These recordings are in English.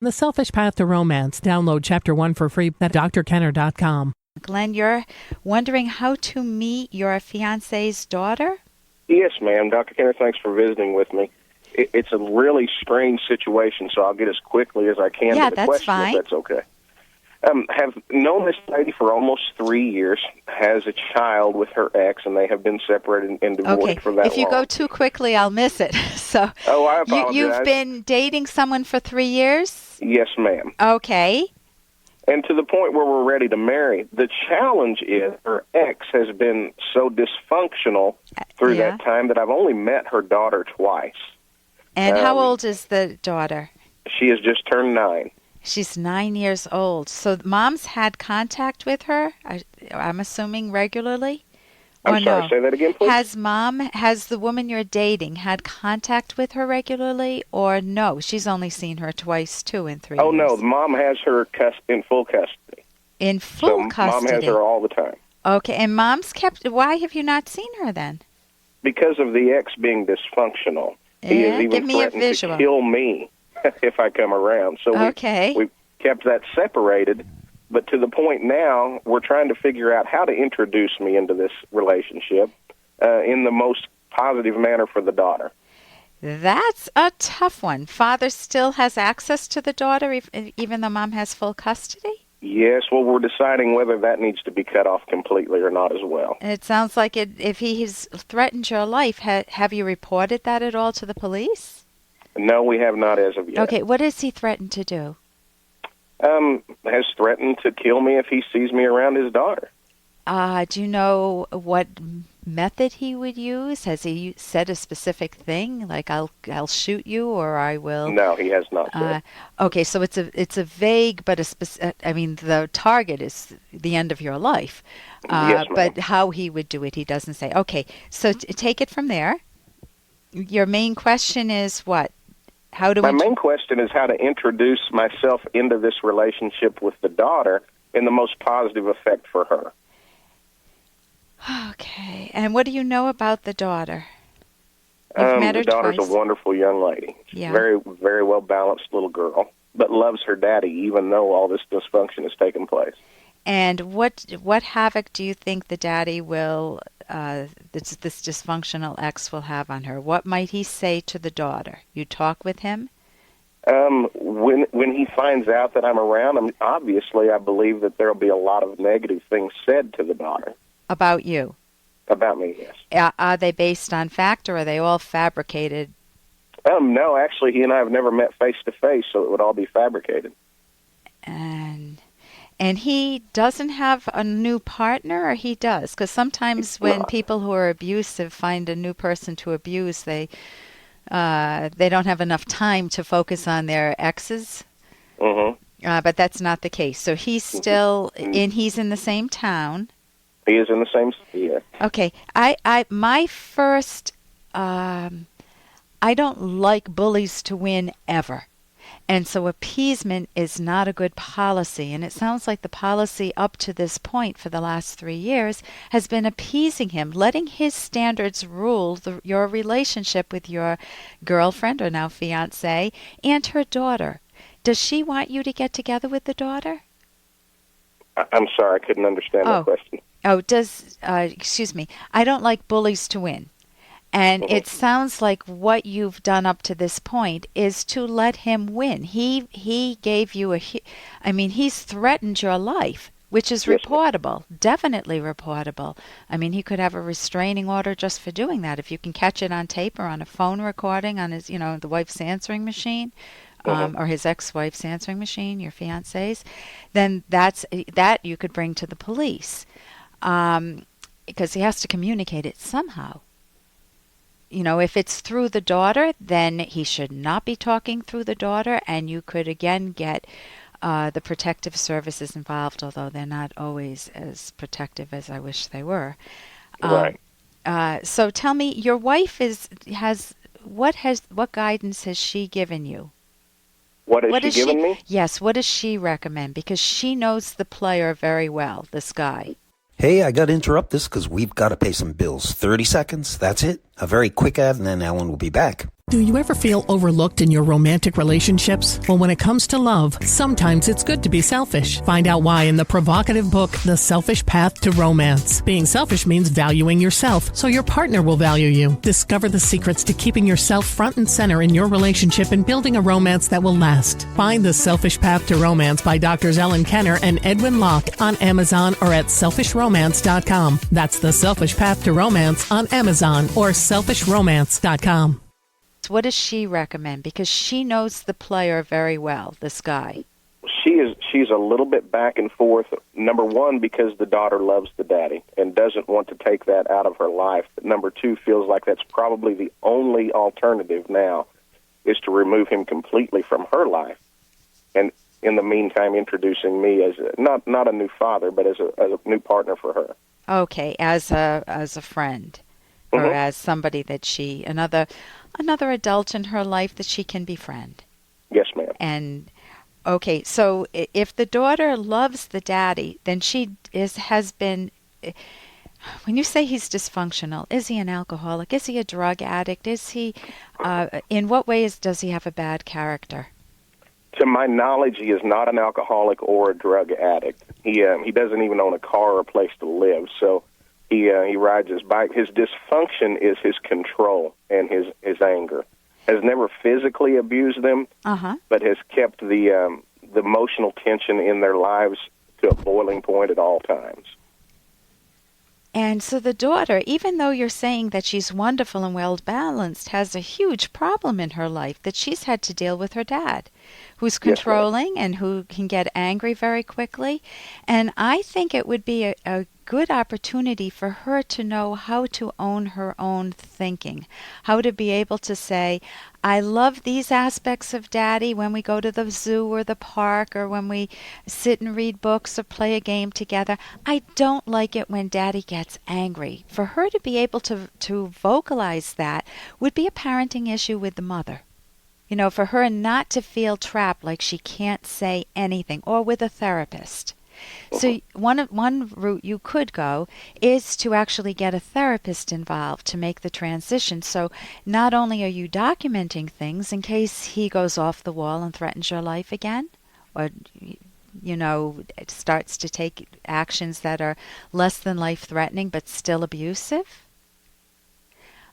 The Selfish Path to Romance. Download Chapter 1 for free at drkenner.com. Glenn, you're wondering how to meet your fiancé's daughter? Yes, ma'am. Dr. Kenner, thanks for visiting with me. It's a really strange situation, so I'll get as quickly as I can to the that's question, fine. if that's okay. Have known this lady for almost 3 years, has a child with her ex, and they have been separated and divorced for that long. If you go too quickly, I'll miss it. So, I apologize. You've been dating someone for 3 years? Yes, ma'am. Okay. And to the point where we're ready to marry. The challenge is her ex has been so dysfunctional through that time that I've only met her daughter twice. And how old is the daughter? She has just turned 9. She's 9 years old. So mom's had contact with her, I'm assuming, regularly? I'm sorry, say that again, please? Has the woman you're dating had contact with her regularly, or no? She's only seen her twice, too, in 3 years. Oh, no, mom has her in full custody. In full custody? Mom has her all the time. Okay, and mom's why have you not seen her then? Because of the ex being dysfunctional. He has even threatened to kill me if I come around. So we kept that separated. But to the point now, we're trying to figure out how to introduce me into this relationship in the most positive manner for the daughter. That's a tough one. Father still has access to the daughter, even though mom has full custody? Yes, well, we're deciding whether that needs to be cut off completely or not as well. It sounds like if he has threatened your life, have you reported that at all to the police? No, we have not as of yet. Okay, what has he threatened to do? Has threatened to kill me if he sees me around his daughter. Do you know what method he would use? Has he said a specific thing, like I'll shoot you or I will? No, he has not said. Okay, so it's a vague but a specific. I mean, the target is the end of your life. Yes, ma'am. But how he would do it, he doesn't say. Okay, so take it from there. Your main question is what? My main question is how to introduce myself into this relationship with the daughter in the most positive effect for her. Okay. And what do you know about the daughter? You've met her the daughter's twice. a wonderful young lady. She's a very, very well-balanced little girl, but loves her daddy even though all this dysfunction has taken place. And what havoc do you think the daddy will, this dysfunctional ex will have on her? What might he say to the daughter? You talk with him? When he finds out that I'm around, obviously I believe that there will be a lot of negative things said to the daughter. About you? About me, yes. Are they based on fact or are they all fabricated? No, actually he and I have never met face to face, so it would all be fabricated. And he doesn't have a new partner, or he does? Because sometimes when people who are abusive find a new person to abuse, they don't have enough time to focus on their exes. Mm-hmm. But that's not the case. So he's still he's in the same town. He is in the same city, yeah. Okay. My first, I don't like bullies to win ever. And so appeasement is not a good policy. And it sounds like the policy up to this point for the last 3 years has been appeasing him, letting his standards rule your relationship with your girlfriend, or now fiancé, and her daughter. Does she want you to get together with the daughter? I'm sorry, I couldn't understand that question. Excuse me. I don't like bullies to win. And it sounds like what you've done up to this point is to let him win. He gave you he's threatened your life, which is reportable, definitely reportable. I mean, he could have a restraining order just for doing that. If you can catch it on tape or on a phone recording on his, the wife's answering machine, or his ex-wife's answering machine, your fiancé's, then that you could bring to the police, because he has to communicate it somehow. If it's through the daughter, then he should not be talking through the daughter, and you could again get the protective services involved, although they're not always as protective as I wish they were. Right. So tell me, your wife what guidance has she given you? What has she given me? Yes, what does she recommend? Because she knows the player very well, this guy. Hey, I got to interrupt this because we've got to pay some bills. 30 seconds, that's it. very quick ad, and then Ellen will be back. Do you ever feel overlooked in your romantic relationships? Well, when it comes to love, sometimes it's good to be selfish. Find out why in the provocative book, The Selfish Path to Romance. Being selfish means valuing yourself, so your partner will value you. Discover the secrets to keeping yourself front and center in your relationship and building a romance that will last. Find The Selfish Path to Romance by Drs. Ellen Kenner and Edwin Locke on Amazon or at selfishromance.com. That's The Selfish Path to Romance on Amazon or selfishromance.com. What does she recommend? Because she knows the player very well, this guy. She's a little bit back and forth. Number one, because the daughter loves the daddy and doesn't want to take that out of her life. But number two, feels like that's probably the only alternative now, is to remove him completely from her life. And in the meantime, introducing me as not a new father, but as a new partner for her. Okay, as a friend. Or as somebody that she, another adult in her life that she can befriend. Yes, ma'am. And, okay, so if the daughter loves the daddy, then she has been, when you say he's dysfunctional, is he an alcoholic? Is he a drug addict? Is he, in what ways does he have a bad character? To my knowledge, he is not an alcoholic or a drug addict. He doesn't even own a car or a place to live, so... He rides his bike. His dysfunction is his control and his anger. Has never physically abused them, but has kept the emotional tension in their lives to a boiling point at all times. And so the daughter, even though you're saying that she's wonderful and well-balanced, has a huge problem in her life that she's had to deal with her dad, who's controlling and who can get angry very quickly. And I think it would be a good opportunity for her to know how to own her own thinking, how to be able to say, I love these aspects of Daddy when we go to the zoo or the park or when we sit and read books or play a game together. I don't like it when Daddy gets angry. For her to be able to vocalize that would be a parenting issue with the mother. You know, for her not to feel trapped like she can't say anything, or with a therapist. So one route you could go is to actually get a therapist involved to make the transition. So not only are you documenting things in case he goes off the wall and threatens your life again, or, you know, starts to take actions that are less than life-threatening but still abusive.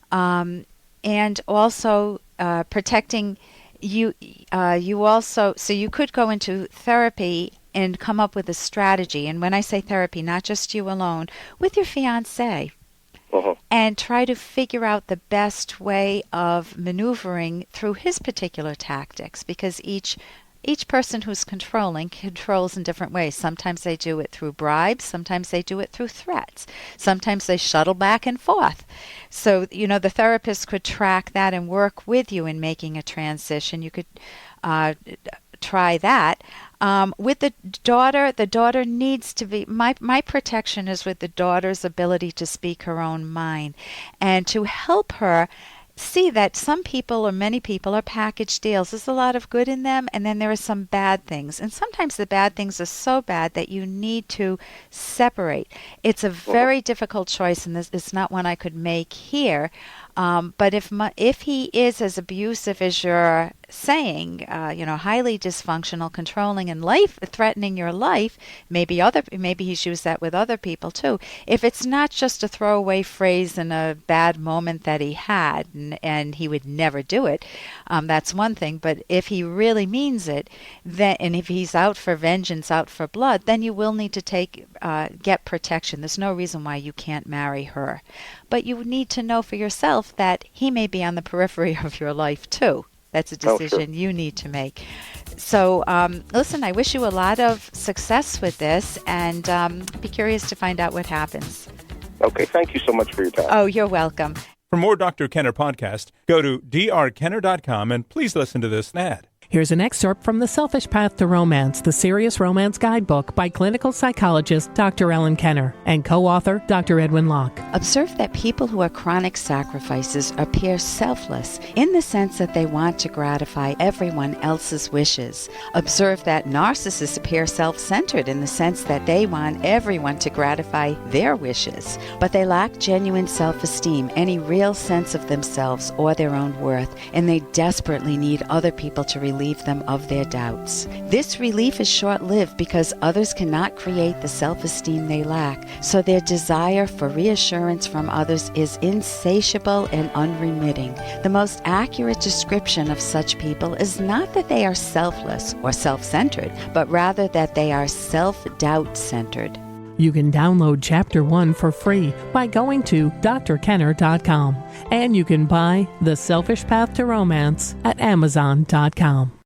And also protecting you. You also, so you could go into therapy and come up with a strategy. And when I say therapy, not just you alone, with your fiancé. And try to figure out the best way of maneuvering through his particular tactics, because each person who's controlling controls in different ways. Sometimes they do it through bribes, sometimes they do it through threats, sometimes they shuttle back and forth. So, you know, the therapist could track that and work with you in making a transition. You could try that. With the daughter needs to be, my protection is with the daughter's ability to speak her own mind and to help her see that some people or many people are package deals. There's a lot of good in them, and then there are some bad things. And sometimes the bad things are so bad that you need to separate. It's a very difficult choice, and it's not one I could make here. But if he is as abusive as you're saying, highly dysfunctional, controlling, and threatening your life, maybe he's used that with other people too. If it's not just a throwaway phrase in a bad moment that he had, and he would never do it, that's one thing. But if he really means it, and if he's out for vengeance, out for blood, then you will need to get protection. There's no reason why you can't marry her. But you need to know for yourself that he may be on the periphery of your life too. That's a decision you need to make. So, listen, I wish you a lot of success with this, and be curious to find out what happens. Okay, thank you so much for your time. Oh, you're welcome. For more Dr. Kenner podcast, go to drkenner.com and please listen to this ad. Here's an excerpt from The Selfish Path to Romance, the Serious Romance Guidebook by clinical psychologist Dr. Ellen Kenner and co-author Dr. Edwin Locke. Observe that people who are chronic sacrificers appear selfless in the sense that they want to gratify everyone else's wishes. Observe that narcissists appear self-centered in the sense that they want everyone to gratify their wishes, but they lack genuine self-esteem, any real sense of themselves or their own worth, and they desperately need other people to relieve them of their doubts. This relief is short-lived because others cannot create the self-esteem they lack, so their desire for reassurance from others is insatiable and unremitting. The most accurate description of such people is not that they are selfless or self-centered, but rather that they are self-doubt-centered. You can download Chapter 1 for free by going to drkenner.com. And you can buy The Selfish Path to Romance at amazon.com.